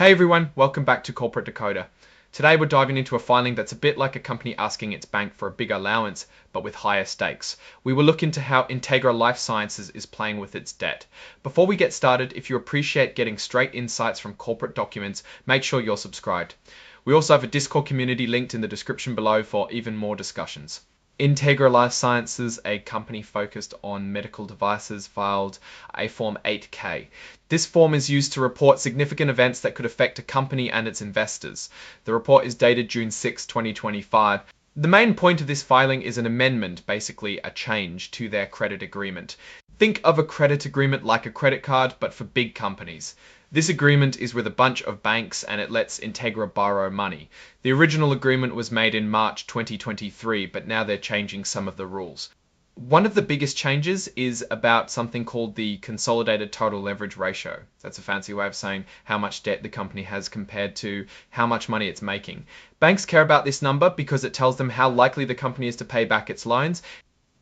Hey everyone, welcome back to Corporate Decoder. Today we're diving into a filing that's a bit like a company asking its bank for a bigger allowance, but with higher stakes. We will look into how Integra LifeSciences is playing with its debt. Before we get started, if you appreciate getting straight insights from corporate documents, make sure you're subscribed. We also have a Discord community linked in the description below for even more discussions. Integra LifeSciences, a company focused on medical devices, filed a Form 8K. This form is used to report significant events that could affect a company and its investors. The report is dated June 6, 2025. The main point of this filing is an amendment, basically a change to their credit agreement. Think of a credit agreement like a credit card, but for big companies. This agreement is with a bunch of banks and it lets Integra borrow money. The original agreement was made in March 2023, but now they're changing some of the rules. One of the biggest changes is about something called the consolidated total leverage ratio. That's a fancy way of saying how much debt the company has compared to how much money it's making. Banks care about this number because it tells them how likely the company is to pay back its loans.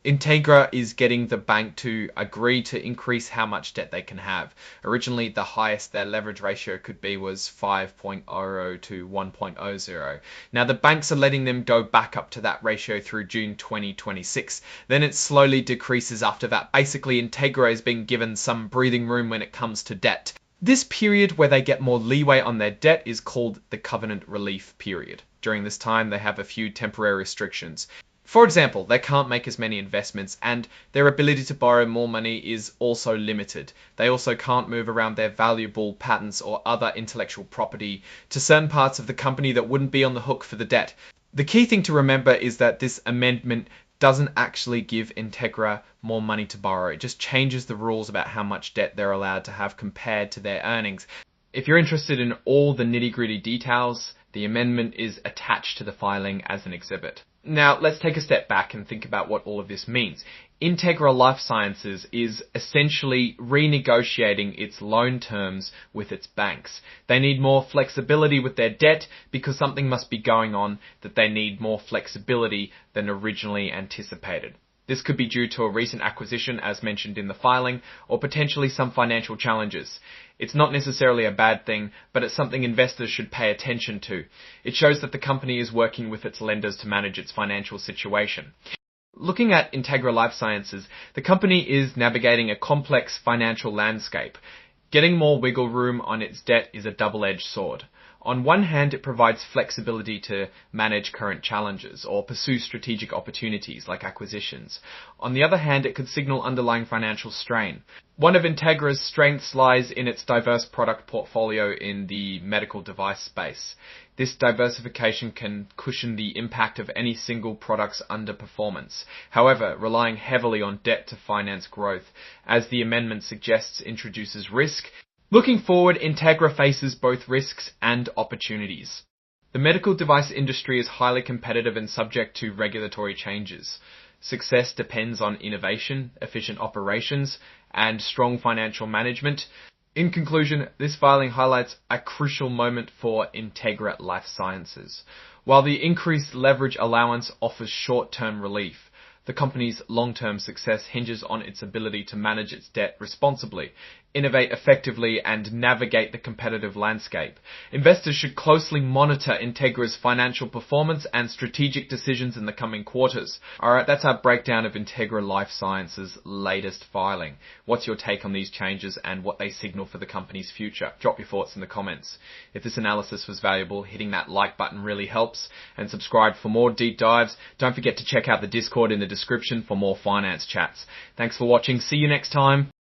Integra is getting the bank to agree to increase how much debt they can have. Originally, the highest their leverage ratio could be was 5.00 to 1.00. Now, the banks are letting them go back up to that ratio through June 2026. Then it slowly decreases after that. Basically, Integra is being given some breathing room when it comes to debt. This period where they get more leeway on their debt is called the covenant relief period. During this time, they have a few temporary restrictions. For example, they can't make as many investments and their ability to borrow more money is also limited. They also can't move around their valuable patents or other intellectual property to certain parts of the company that wouldn't be on the hook for the debt. The key thing to remember is that this amendment doesn't actually give Integra more money to borrow. It just changes the rules about how much debt they're allowed to have compared to their earnings. If you're interested in all the nitty-gritty details, the amendment is attached to the filing as an exhibit. Now, let's take a step back and think about what all of this means. Integra LifeSciences is essentially renegotiating its loan terms with its banks. They need more flexibility with their debt because something must be going on that they need more flexibility than originally anticipated. This could be due to a recent acquisition, as mentioned in the filing, or potentially some financial challenges. It's not necessarily a bad thing, but it's something investors should pay attention to. It shows that the company is working with its lenders to manage its financial situation. Looking at Integra LifeSciences, the company is navigating a complex financial landscape. Getting more wiggle room on its debt is a double-edged sword. On one hand, it provides flexibility to manage current challenges or pursue strategic opportunities like acquisitions. On the other hand, it could signal underlying financial strain. One of Integra's strengths lies in its diverse product portfolio in the medical device space. This diversification can cushion the impact of any single product's underperformance. However, relying heavily on debt to finance growth, as the amendment suggests, introduces risk. Looking forward, Integra faces both risks and opportunities. The medical device industry is highly competitive and subject to regulatory changes. Success depends on innovation, efficient operations, and strong financial management. In conclusion, this filing highlights a crucial moment for Integra LifeSciences. While the increased leverage allowance offers short-term relief, the company's long-term success hinges on its ability to manage its debt responsibly, innovate effectively, and navigate the competitive landscape. Investors should closely monitor Integra's financial performance and strategic decisions in the coming quarters. Alright, that's our breakdown of Integra LifeSciences' latest filing. What's your take on these changes and what they signal for the company's future? Drop your thoughts in the comments. If this analysis was valuable, hitting that like button really helps, and subscribe for more deep dives. Don't forget to check out the Discord in the description for more finance chats. Thanks for watching. See you next time.